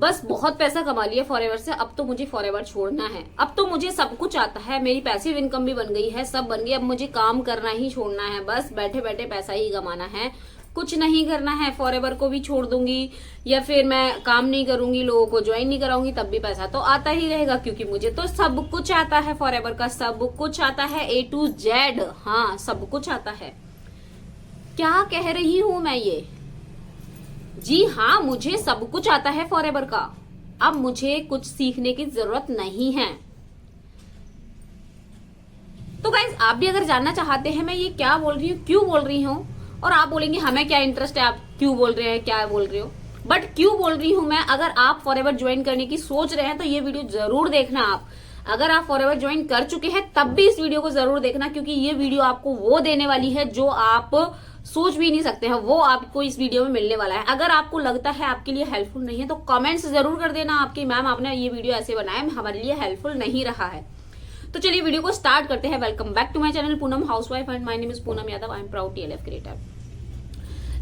बस बहुत पैसा कमा लिया फॉरएवर से, अब तो मुझे फॉरएवर छोड़ना है। अब तो मुझे सब कुछ आता है, मेरी पैसिव इनकम भी बन गई है, सब बन गई, अब मुझे काम करना ही छोड़ना है, बस बैठे बैठे पैसा ही कमाना है, कुछ नहीं करना है। फॉरएवर को भी छोड़ दूंगी या फिर मैं काम नहीं करूंगी, लोगों को ज्वाइन नहीं कराऊंगी, तब भी पैसा तो आता ही रहेगा, क्योंकि मुझे तो सब कुछ आता है, फॉरएवर का सब कुछ आता है, A to Z। हाँ, सब कुछ आता है। क्या कह रही हूं मैं ये? जी हाँ, मुझे सब कुछ आता है फॉरएवर का। अब मुझे कुछ सीखने की जरूरत नहीं है। तो गाइज, आप भी अगर जानना चाहते हैं मैं ये क्या बोल रही हूँ, क्यों बोल रही हूँ, और आप बोलेंगे हमें क्या इंटरेस्ट है, आप क्यों बोल रहे हैं, क्या बोल रहे हो, बट क्यों बोल रही हूँ मैं, अगर आप फॉरएवर ज्वाइन करने की सोच रहे हैं तो ये वीडियो जरूर देखना। आप अगर आप फॉरएवर ज्वाइन कर चुके हैं तब भी इस वीडियो को जरूर देखना, क्योंकि ये वीडियो आपको वो देने वाली है जो आप सोच भी नहीं सकते हैं, वो आपको इस वीडियो में मिलने वाला है। अगर आपको लगता है आपके लिए हेल्पफुल नहीं है तो कमेंट्स जरूर कर देना आपकी मैम आपने ये वीडियो ऐसे बनाया, हमारे लिए हेल्पफुल नहीं रहा है। तो चलिए वीडियो को स्टार्ट करते हैं। Welcome back to my channel Poonam housewife and my name is Poonam Yadav. I am proud TLF creator.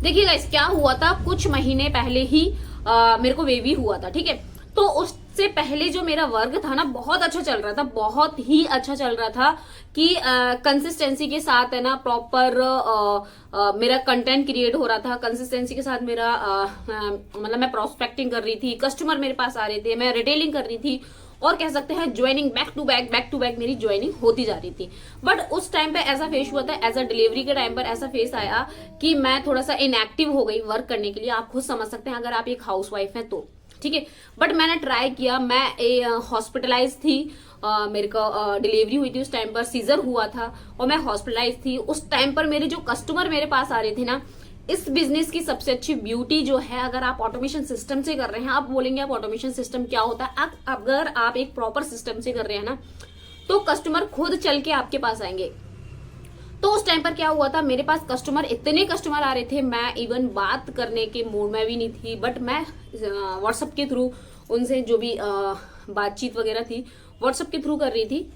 देखिए गाइस, क्या हुआ था, कुछ महीने पहले ही मेरे को बेबी हुआ था, ठीक है। तो उससे पहले जो मेरा वर्क था ना, बहुत अच्छा चल रहा था, बहुत ही अच्छा चल रहा था कि कंसिस्टेंसी के साथ है ना, प्रॉपर मेरा कंटेंट क्रिएट हो रहा था, कंसिस्टेंसी के साथ मेरा मतलब मैं प्रोस्पेक्टिंग कर रही थी, कस्टमर मेरे पास आ रहे थे, मैं रिटेलिंग कर रही थी, और कह सकते हैं ज्वाइनिंग बैक टू बैक मेरी ज्वाइनिंग होती जा रही थी। बट उस टाइम पे ऐसा फेस हुआ था, एज अ डिलीवरी के टाइम पर ऐसा फेस आया कि मैं थोड़ा सा इनएक्टिव हो गई वर्क करने के लिए। आप खुद समझ सकते हैं अगर आप एक हाउसवाइफ हैं तो, ठीक है। बट मैंने ट्राई किया, मैं हॉस्पिटलाइज थी, मेरे को डिलीवरी हुई थी, उस टाइम पर सीजर हुआ था और मैं हॉस्पिटलाइज थी। उस टाइम पर मेरे जो कस्टमर मेरे पास आ रहे थे ना, इस बिजनेस की सबसे अच्छी ब्यूटी जो है, अगर आप ऑटोमेशन सिस्टम से कर रहे हैं, आप बोलेंगे आप ऑटोमेशन सिस्टम क्या होता है, अगर आप एक प्रॉपर सिस्टम से कर रहे हैं ना, तो कस्टमर खुद चल के आपके पास आएंगे। तो उस टाइम पर क्या हुआ था, मेरे पास कस्टमर, इतने कस्टमर आ रहे थे, मैं इवन बात करने के मूड में भी नहीं थी, बट मैं व्हाट्सएप के थ्रू उनसे जो भी बातचीत वगैरह थी व्हाट्सएप के थ्रू कर रही थी।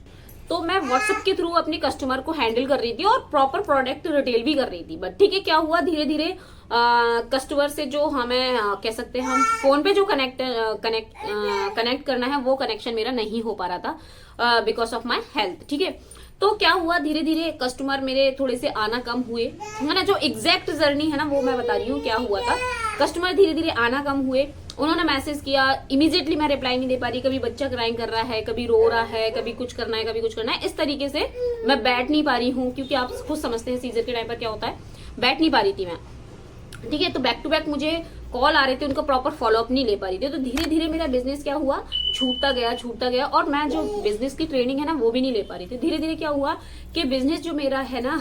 तो मैं व्हाट्सएप के थ्रू अपने कस्टमर को हैंडल कर रही थी और प्रॉपर प्रोडक्ट रिटेल भी कर रही थी। बट ठीक है, क्या हुआ, धीरे धीरे कस्टमर से जो हमें कह सकते हैं हम फोन पे जो कनेक्ट करना है, वो कनेक्शन मेरा नहीं हो पा रहा था बिकॉज ऑफ माई हेल्थ, ठीक है। तो क्या हुआ, धीरे धीरे कस्टमर मेरे थोड़े से आना कम हुए, है ना। जो एग्जैक्ट जर्नी है ना, वो मैं बता रही हूँ क्या हुआ था। कस्टमर धीरे धीरे आना कम हुए, उन्होंने मैसेज किया, इमीडिएटली मैं रिप्लाई नहीं दे पा रही, कभी बच्चा क्राइंग कर रहा है, कभी रो रहा है, कभी कुछ करना है, कभी कुछ करना है, इस तरीके से मैं बैठ नहीं पा रही हूँ, क्योंकि आप खुद समझते हैं सीजर के टाइम पर क्या होता है, बैठ नहीं पा रही थी मैं, ठीक है। तो बैक टू बैक मुझे कॉल आ रहे थे, उनको प्रॉपर फॉलोअप नहीं ले पा रही थी। तो धीरे धीरे मेरा बिजनेस क्या हुआ, छूटता गया, और मैं जो बिजनेस की ट्रेनिंग है ना, वो भी नहीं ले पा रही थी। धीरे धीरे क्या हुआ कि बिजनेस जो मेरा है ना,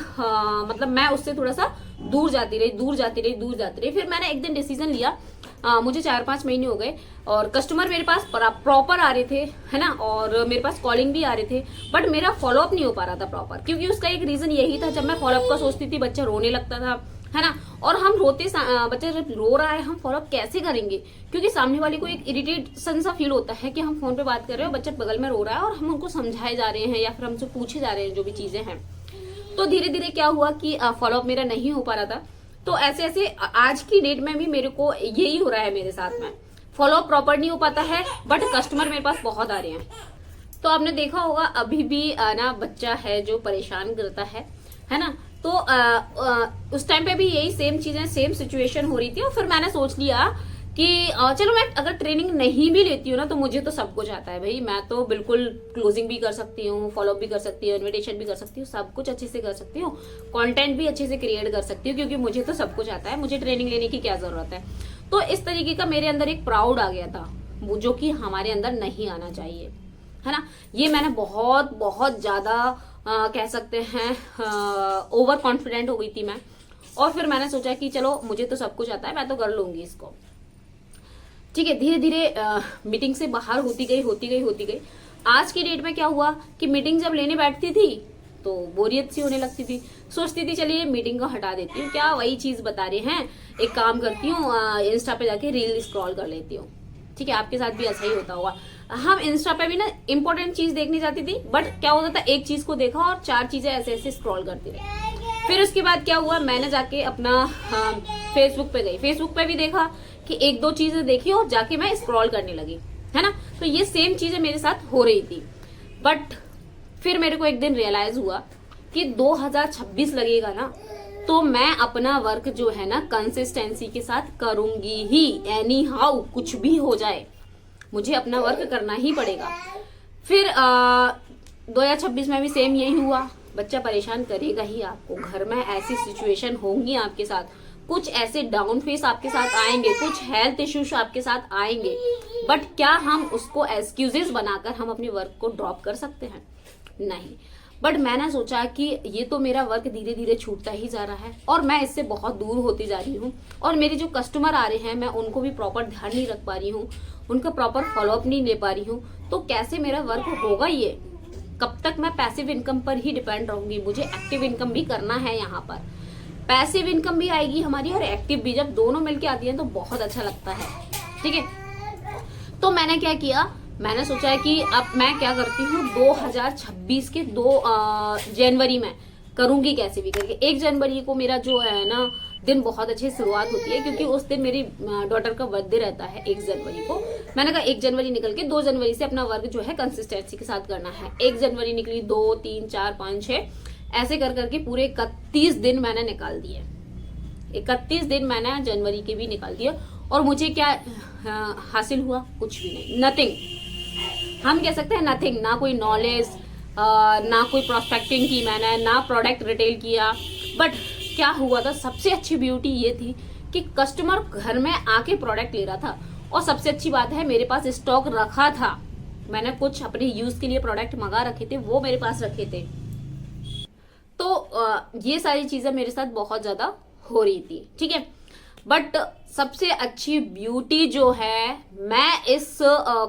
मतलब मैं उससे थोड़ा सा दूर जाती रही। फिर मैंने एक दिन डिसीजन लिया, मुझे 4-5 महीने हो गए और कस्टमर मेरे पास प्रॉपर आ रहे थे, है ना, और मेरे पास कॉलिंग भी आ रहे थे, बट मेरा फॉलोअप नहीं हो पा रहा था प्रॉपर। क्योंकि उसका एक रीजन यही था, जब मैं फॉलोअप का सोचती थी बच्चा रोने लगता था, है ना, और हम बच्चा जब रो रहा है हम फॉलोअप कैसे करेंगे, क्योंकि सामने वाले को एक इरिटेशन सा फील होता है कि हम फोन पे बात कर रहे हो, बच्चा बगल में रो रहा है और हम उनको समझाए जा रहे हैं या फिर हमसे पूछे जा रहे हैं जो भी चीजें हैं। तो धीरे धीरे क्या हुआ कि फॉलोअप मेरा नहीं हो पा रहा था। तो ऐसे ऐसे आज की डेट में भी मेरे को यही हो रहा है मेरे साथ में, फॉलोअप प्रॉपर नहीं हो पाता है, बट कस्टमर मेरे पास बहुत आ रहे हैं। तो आपने देखा होगा अभी भी ना बच्चा है जो परेशान करता है ना। तो उस टाइम पे भी यही सेम चीजें, सेम सिचुएशन हो रही थी। और फिर मैंने सोच लिया कि चलो मैं अगर ट्रेनिंग नहीं भी लेती हूँ ना, तो मुझे तो सब कुछ आता है भाई, मैं तो बिल्कुल क्लोजिंग भी कर सकती हूँ, फॉलोअप भी कर सकती हूँ, इन्विटेशन भी कर सकती हूँ, सब कुछ अच्छे से कर सकती हूँ, कंटेंट भी अच्छे से क्रिएट कर सकती हूँ, क्योंकि मुझे तो सब कुछ आता है, मुझे ट्रेनिंग लेने की क्या जरूरत है। तो इस तरीके का मेरे अंदर एक प्राउड आ गया था, जो कि हमारे अंदर नहीं आना चाहिए, है ना। ये मैंने बहुत बहुत ज्यादा कह सकते हैं ओवर कॉन्फिडेंट हो गई थी मैं, और फिर मैंने सोचा कि चलो मुझे तो सब कुछ आता है, मैं तो कर लूंगी इसको, ठीक है। धीरे धीरे मीटिंग से बाहर होती गई। आज की डेट में क्या हुआ कि मीटिंग जब लेने बैठती थी तो बोरियत सी होने लगती थी, सोचती थी चलिए मीटिंग को हटा देती हूँ, क्या वही चीज बता रहे हैं, एक काम करती हूँ इंस्टा पे जाके रील स्क्रॉल कर लेती हूँ, ठीक है। आपके साथ भी ऐसा ही होता होगा। हम इंस्टा पे भी ना इंपॉर्टेंट चीज देखने जाती थी, बट क्या होता था, एक चीज को देखा और 4 चीजें ऐसे ऐसे स्क्रॉल करती रही। फिर उसके बाद क्या हुआ, मैंने जाके अपना फेसबुक पे गई, फेसबुक पे भी देखा कि एक दो चीजें देखी और जाके मैं स्क्रॉल करने लगी, है ना। तो ये सेम चीजें मेरे साथ हो रही थी। बट फिर मेरे को एक दिन रियलाइज हुआ कि 2026 लगेगा ना, तो मैं अपना वर्क जो है ना कंसिस्टेंसी के साथ करूंगी ही, एनी हाउ कुछ भी हो जाए मुझे अपना वर्क करना ही पड़ेगा। फिर 2026 में भी सेम यही हुआ। बच्चा परेशान करेगा ही आपको, घर में ऐसी सिचुएशन होंगी आपके साथ, कुछ ऐसे डाउन फेस आपके साथ आएंगे, कुछ हेल्थ इश्यूज आपके साथ आएंगे। बट क्या हम उसको एक्सक्यूजेस बनाकर हम अपने वर्क को ड्रॉप कर सकते हैं? नहीं। बट मैंने सोचा कि ये तो मेरा वर्क धीरे धीरे छूटता ही जा रहा है और मैं इससे बहुत दूर होती जा रही हूँ, और मेरे जो कस्टमर आ रहे हैं मैं उनको भी प्रॉपर ध्यान नहीं रख पा रही हूँ, उनका प्रॉपर फॉलोअप नहीं ले पा रही हूँ। तो कैसे मेरा वर्क होगा? ये कब तक मैं पैसिव इनकम पर ही डिपेंड रहूंगी? मुझे एक्टिव इनकम भी करना है। यहाँ पर पैसिव इनकम भी आएगी हमारी और एक्टिव भी, जब दोनों मिलके आती है तो बहुत अच्छा लगता है। ठीक है, तो मैंने क्या किया, मैंने सोचा है कि अब मैं क्या करती हूँ, 2026 के 2 जनवरी में करूंगी कैसे भी करके। 1 जनवरी को मेरा जो है ना दिन बहुत अच्छी शुरुआत होती है, क्योंकि उस दिन मेरी डॉटर का बर्थडे रहता है 1 जनवरी को। मैंने कहा 1 जनवरी निकल के 2 जनवरी से अपना वर्क जो है कंसिस्टेंसी के साथ करना है। 1 जनवरी निकली, 2, 3, 4, 5, 6 ऐसे कर करके पूरे 31 दिन मैंने निकाल दिए। 31 दिन मैंने जनवरी के भी निकाल दिया और मुझे क्या हासिल हुआ? कुछ भी नहीं, नथिंग। हम कह सकते हैं नथिंग। ना कोई नॉलेज, ना कोई प्रोस्पेक्टिंग की मैंने, ना प्रोडक्ट रिटेल किया। बट क्या हुआ था, सबसे अच्छी ब्यूटी ये थी कि कस्टमर घर में आके प्रोडक्ट ले रहा था, और सबसे अच्छी बात है मेरे पास स्टॉक रखा था। मैंने कुछ अपने यूज के लिए प्रोडक्ट मंगा रखे थे, वो मेरे पास रखे थे। तो ये सारी चीजें मेरे साथ बहुत ज्यादा हो रही थी। ठीक है, बट सबसे अच्छी ब्यूटी जो है, मैं इस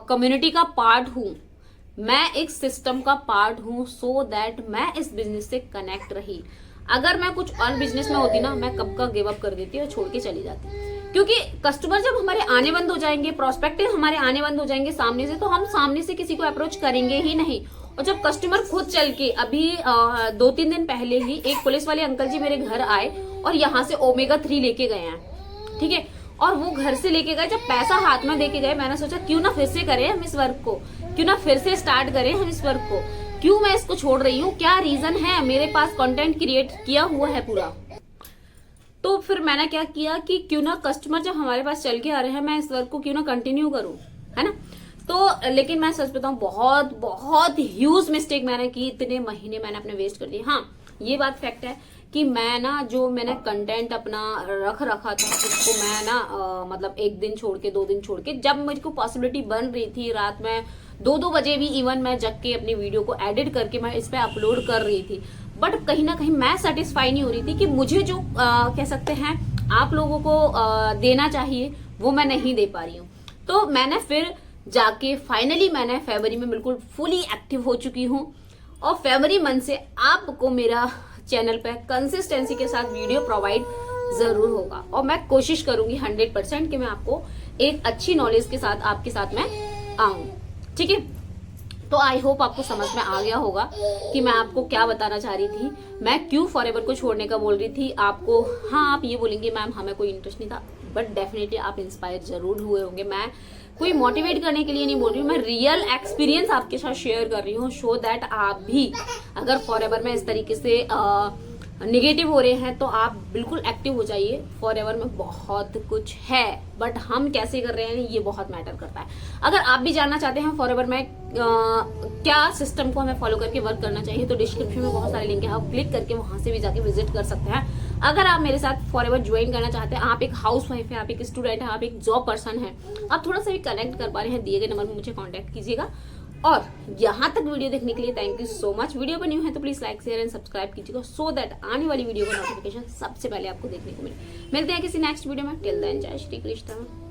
कम्युनिटी का पार्ट हूं, मैं एक सिस्टम का पार्ट हूं, सो दैट मैं इस बिजनेस से कनेक्ट रही। अगर मैं कुछ और बिजनेस में होती ना, मैं कब का गिव अप कर देती और छोड़ के चली जाती, क्योंकि कस्टमर जब हमारे आने बंद हो जाएंगे, प्रोस्पेक्टिव हमारे आने बंद हो जाएंगे सामने से, तो हम सामने से किसी को अप्रोच करेंगे ही नहीं। और जब कस्टमर खुद चल के, अभी 2-3 दिन पहले ही एक पुलिस वाले अंकल जी मेरे घर आए और यहाँ से ओमेगा 3 लेके गए हैं। ठीक है, और वो घर से लेके गए, जब पैसा हाथ में देके गए, मैंने सोचा क्यों ना फिर से करें हम इस वर्क को, क्यों ना फिर से स्टार्ट करें हम इस वर्क को। क्यों मैं इसको छोड़ रही हूँ, क्या रीजन है? मेरे पास कंटेंट क्रिएट किया हुआ है पूरा। तो फिर मैंने क्या किया कि क्यों ना कस्टमर जब हमारे पास चल के आ रहे हैं, मैं इस वर्क को क्यों ना कंटिन्यू करूं, है ना। तो लेकिन मैं सच बताऊं, बहुत बहुत ह्यूज मिस्टेक मैंने की। इतने महीने मैंने अपने वेस्ट कर दिए। हाँ, ये बात फैक्ट है कि मैं ना, जो मैंने कंटेंट अपना रखा था, उसको मैं ना मतलब 1 दिन छोड़ के, 2 दिन छोड़ के, जब मुझको पॉसिबिलिटी बन रही थी, रात में 2-2 बजे भी इवन मैं जग के अपनी वीडियो को एडिट करके मैं इस पे अपलोड कर रही थी। बट कहीं ना कहीं मैं सेटिस्फाई नहीं हो रही थी कि मुझे जो कह सकते हैं आप लोगों को देना चाहिए, वो मैं नहीं दे पा रही हूँ। तो मैंने फिर जाके फाइनली मैंने फरवरी में बिल्कुल फुली एक्टिव हो चुकी हूँ, और फरवरी मंथ से आपको मेरा चैनल पे कंसिस्टेंसी के साथ वीडियो प्रोवाइड जरूर होगा, और मैं कोशिश करूंगी 100% कि मैं आपको एक अच्छी नॉलेज के साथ आपके साथ में आऊं। ठीक है, तो आई होप आपको समझ में आ गया होगा कि मैं आपको क्या बताना चाह रही थी, मैं क्यों फॉरएवर को छोड़ने का बोल रही थी आपको। हाँ, आप ये बोलेंगे मैम हमें कोई इंटरेस्ट नहीं था, बट डेफिनेटली आप इंस्पायर जरूर हुए होंगे। मैं कोई मोटिवेट करने के लिए नहीं बोल रही हूँ, मैं रियल एक्सपीरियंस आपके साथ शेयर कर रही हूँ, सो दैट आप भी अगर फॉरएवर में इस तरीके से निगेटिव हो रहे हैं तो आप बिल्कुल एक्टिव हो जाइए। फॉरएवर में बहुत कुछ है, बट हम कैसे कर रहे हैं ये बहुत मैटर करता है। अगर आप भी जानना चाहते हैं फॉरएवर में क्या सिस्टम को हमें फॉलो करके वर्क करना चाहिए, तो डिस्क्रिप्शन में बहुत सारे लिंक है, आप क्लिक करके वहां से भी जाके विजिट कर सकते हैं। अगर आप मेरे साथ फॉरएवर ज्वाइन करना चाहते हैं, आप एक हाउस वाइफ है, आप एक स्टूडेंट है, आप एक जॉब पर्सन है, आप थोड़ा सा भी कनेक्ट कर पा रहे हैं, दिए गए नंबर पर मुझे कॉन्टेक्ट कीजिएगा। और यहाँ तक वीडियो देखने के लिए thank you so much. Video पर न्यू है तो please like share and subscribe कीजिएगा, सो दैट आने वाली वीडियो का नोटिफिकेशन सबसे पहले आपको देखने को मिले। मिलते हैं किसी नेक्स्ट वीडियो में। टिल देन जय श्री कृष्ण।